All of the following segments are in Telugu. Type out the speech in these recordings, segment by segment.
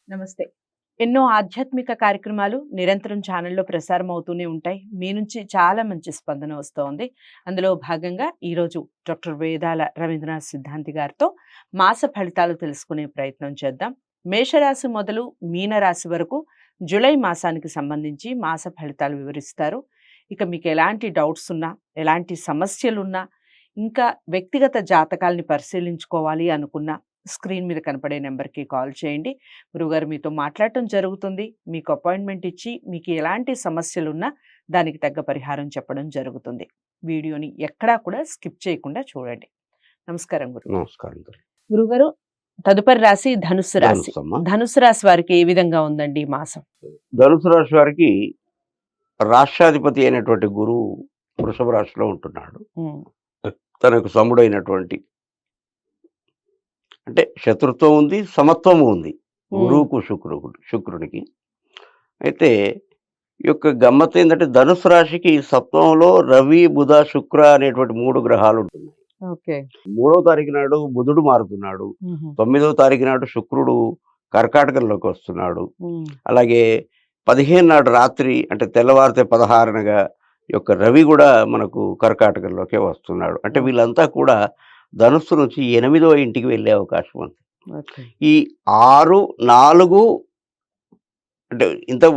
నమస్తే. ఎన్నో ఆధ్యాత్మిక కార్యక్రమాలు నిరంతరం ఛానల్‌లో ప్రసారం అవుతూనే ఉంటాయి. మీ నుంచి చాలా మంచి స్పందన వస్తోంది. అందులో భాగంగా ఈరోజు డాక్టర్ వేదాల రవీంద్రనాథ్ సిద్ధాంతి గారితో మాస ఫలితాలు తెలుసుకునే ప్రయత్నం చేద్దాం. మేషరాశి మొదలు మీనరాశి వరకు జూలై మాసానికి సంబంధించి మాస ఫలితాలు వివరిస్తారు. ఇక మీకు ఎలాంటి డౌట్స్ ఉన్నా, ఎలాంటి సమస్యలున్నా, ఇంకా వ్యక్తిగత జాతకాల్ని పరిశీలించుకోవాలి అనుకున్నా స్క్రీన్ మీద కనపడే నెంబర్‌కి కాల్ చేయండి. గురువుగారు మీతో మాట్లాడటం జరుగుతుంది. మీకు అపాయింట్మెంట్ ఇచ్చి మీకు ఎలాంటి సమస్యలున్నా దానికి తగ్గ పరిహారం చెప్పడం జరుగుతుంది. వీడియోని ఎక్కడా కూడా స్కిప్ చేయకుండా చూడండి. నమస్కారం నమస్కారం. గురుగారు, తదుపరి రాశి ధనుస్సు రాశి. ధనుస్సమ్మా. ధనుస్సు రాశి వారికి ఏ విధంగా ఉందండి ఈ మాసం? ధనుసు రాశి వారికి రాష్ట్రాధిపతి అయినటువంటి గురువు వృషభ రాశిలో ఉంటున్నాడు. హ్మ్. తనకు సముడైనటువంటి అంటే శత్రుత్వం ఉంది, సమత్వము ఉంది గురువుకు శుక్రునికి. అయితే ఈ యొక్క గమ్మత్తు ఏంటంటే ధనుసు రాశికి సప్తమంలో రవి, బుధ, శుక్ర అనేటువంటి 3 గ్రహాలు ఉంటున్నాయి. ఓకే. 3వ తారీఖు నాడు బుధుడు మారుతున్నాడు. హుహు. 9వ తారీఖు నాడు శుక్రుడు కర్కాటకంలోకి వస్తున్నాడు. హ్మ్. అలాగే 15 నాడు రాత్రి అంటే తెల్లవారితే 16 ఈ యొక్క రవి కూడా మనకు కర్కాటకంలోకే వస్తున్నాడు. అంటే వీళ్ళంతా కూడా ధనుస్సు నుంచి 8వ ఇంటికి వెళ్ళే అవకాశం ఉంది. ఓకే. ఈ 6, 4 అంటే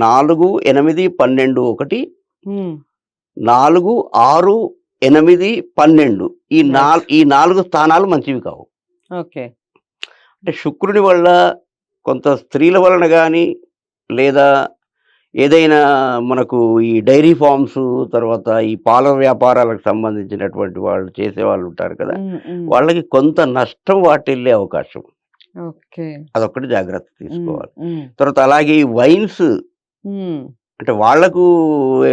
4, 8, 12 ఒకటి, హ్మ్. 4, 6, 8, 12 ఈ 4 స్థానాలు మంచివి కావు. ఓకే. అంటే శుక్రుని వల్ల కొంత స్త్రీల వలన కానీ లేదా ఏదైనా మనకు ఈ డైరీ ఫార్మ్స్, తర్వాత ఈ పాల వ్యాపారాలకు సంబంధించినటువంటి వాళ్ళు చేసేవాళ్ళు ఉంటారు కదా, హ్మ్. హ్మ్. వాళ్ళకి కొంత నష్టం వాటిల్లే అవకాశం. ఓకే. అదొక్కటి జాగ్రత్త హ్మ్. తీసుకోవాలి. హ్మ్. తర్వాత అలాగే ఈ వైన్స్ హ్మ్. అంటే వాళ్లకు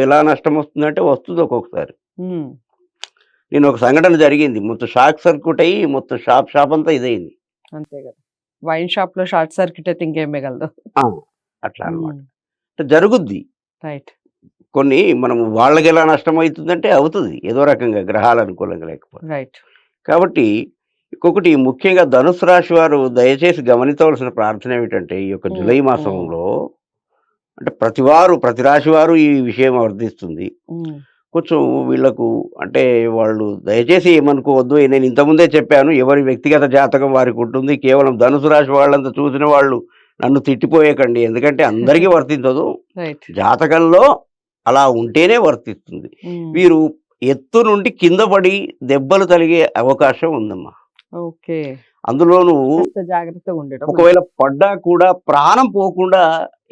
ఎలా నష్టం వస్తుందంటే వస్తుంది ఒక్కొక్కసారి. హ్మ్. నేను ఒక సంఘటన జరిగింది, మొత్తం షాక్ సర్క్యూట్ అయ్యి మొత్తం షాప్ అంతా ఇదైంది. అంతే కదా! వైన్ షాప్‌లో షార్ట్ సర్క్యూట్ అయితే ఇంకేం మిగలదు. అట్లా అన్నమాట. హ్మ్. అంటే జరుగుద్ది. రైట్. కొన్ని మనం వాళ్ళకి ఎలా నష్టం అవుతుందంటే అవుతుంది ఏదో రకంగా, గ్రహాలు అనుకూలంగా లేకపోతే. రైట్. కాబట్టి ఇంకొకటి ముఖ్యంగా ధనుసు రాశి వారు దయచేసి గమనించవలసిన ప్రార్థన ఏమిటంటే ఈ యొక్క హ్మ్. జూలై హ్మ్. మాసంలో అంటే ప్రతి రాశి వారు ఈ విషయం వర్ధిస్తుంది. హ్మ్. కొంచెం వీళ్ళకు అంటే వాళ్ళు దయచేసి ఏమనుకోవద్దు, నేను ఇంతకుముందే చెప్పాను ఎవరి వ్యక్తిగత జాతకం వారికి ఉంటుంది. కేవలం ధనుసు రాశి వాళ్ళంతా చూసిన వాళ్ళు నన్ను తిట్టిపోయేకండి, ఎందుకంటే అందరికీ వర్తించదు. రైట్. జాతకంలో అలా ఉంటేనే వర్తిస్తుంది. హ్మ్. వీరు ఎత్తు నుండి కింద పడి దెబ్బలు తగిలే అవకాశం ఉందమ్మా. ఓకే. అందులోనూ కాస్త జాగ్రత్తగా ఉండడం ఒకవేళ పడ్డా కూడా ప్రాణం పోకుండా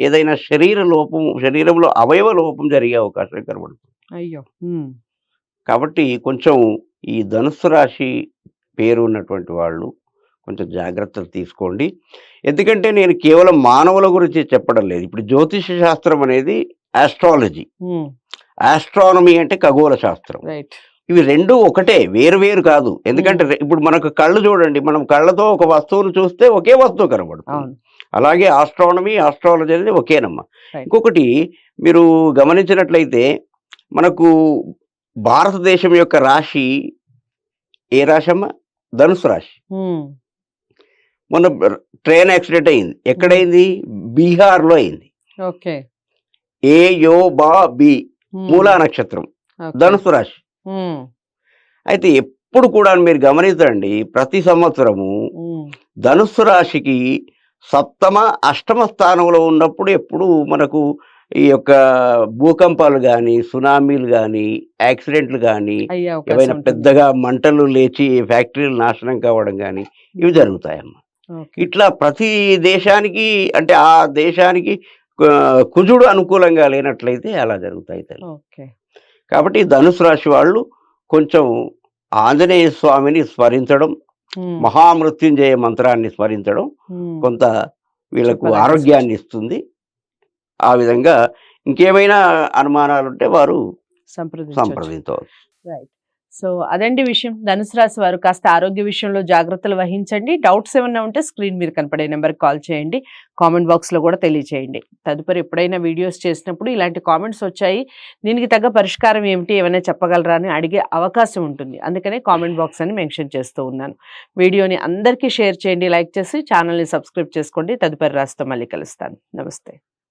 ఏదైనా శరీరంలో అవయవ లోపం జరిగే అవకాశం కనబడుతుంది. అయ్యో! హ్మ్. కాబట్టి కొంచెం ఈ ధనుస్సు రాశి పేరు ఉన్నటువంటి వాళ్ళు కొంచెం జాగ్రత్తలు తీసుకోండి. ఎందుకంటే నేను కేవలం మానవుల గురించి చెప్పడం లేదు. ఇప్పుడు జ్యోతిష శాస్త్రం అనేది ఆస్ట్రాలజీ, హ్మ్. ఆస్ట్రానమీ అంటే ఖగోళ శాస్త్రం. రైట్. ఇవి 2 ఒకటే, వేరు కాదు. ఎందుకంటే ఇప్పుడు మనకు కళ్ళు చూడండి, మనం కళ్ళతో ఒక వస్తువును చూస్తే ఒకే వస్తువు కనబడుతుంది. అవును. అలాగే ఆస్ట్రాలజీ అనేది ఒకేనమ్మా. రైట్. ఇంకొకటి మీరు గమనించినట్లయితే మనకు భారతదేశం యొక్క రాశి ఏ రాశి అమ్మా? ధనుసు రాశి. హ్మ్. మొన్న ట్రైన్ యాక్సిడెంట్ అయింది. ఎక్కడైంది? బీహార్‌లో అయింది. ఓకే. బి హ్మ్. మూలా నక్షత్రం, ఓకే. ధనుసు రాశి. హ్మ్. అయితే ఎప్పుడు కూడా మీరు గమనించండి, ప్రతి సంవత్సరము హ్మ్. ధనుస్సు రాశికి సప్తమ, అష్టమ స్థానంలో ఉన్నప్పుడు ఎప్పుడు మనకు ఈ యొక్క భూకంపాలు గానీ, సునామీలు గానీ, యాక్సిడెంట్లు గానీ, అయ్యే అవకాశం ఏవైనా ఉంటుంది. పెద్దగా మంటలు లేచి ఫ్యాక్టరీలు నాశనం కావడం గానీ ఇవి జరుగుతాయమ్మా. ఓకే. ఇట్లా ప్రతి దేశానికి అంటే ఆ దేశానికి కుజుడు అనుకూలంగా లేనట్లయితే అలా జరుగుతాయి తల్లి. ఓకే. కాబట్టి ధనుసు రాశి వాళ్ళు కొంచెం ఆంజనేయ స్వామిని స్మరించడం, హ్మ్. మహామృత్యుంజయ మంత్రాన్ని స్మరించడం హ్మ్. కొంత వీళ్ళకు చెప్పదగ్గ ఆరోగ్యాన్ని ఇస్తుంది. ఆ విధంగా ఇంకేమైనా అనుమానాలుంటే వారు సంప్రదించొచ్చు. సంప్రదించవచ్చు. రైట్. సో అదండి విషయం. ధనుసు రాశి వారు కాస్త ఆరోగ్య విషయంలో జాగ్రత్తలు వహించండి. డౌట్స్ ఏమన్నా ఉంటే స్క్రీన్ మీద కనపడే నెంబర్కి కాల్ చేయండి. కామెంట్ బాక్స్లో కూడా తెలియచేయండి. తదుపరి ఎప్పుడైనా వీడియోస్ చేసినప్పుడు ఇలాంటి కామెంట్స్ వచ్చాయి, దీనికి తగ్గ పరిష్కారం ఏమిటి, ఏమైనా చెప్పగలరా అని అడిగే అవకాశం ఉంటుంది. అందుకనే కామెంట్ బాక్స్ అని మెన్షన్ చేస్తూ ఉన్నాను. వీడియోని అందరికీ షేర్ చేయండి, లైక్ చేసి ఛానల్ని సబ్స్క్రైబ్ చేసుకోండి. తదుపరి రాశితో మళ్ళీ కలుస్తాను. నమస్తే.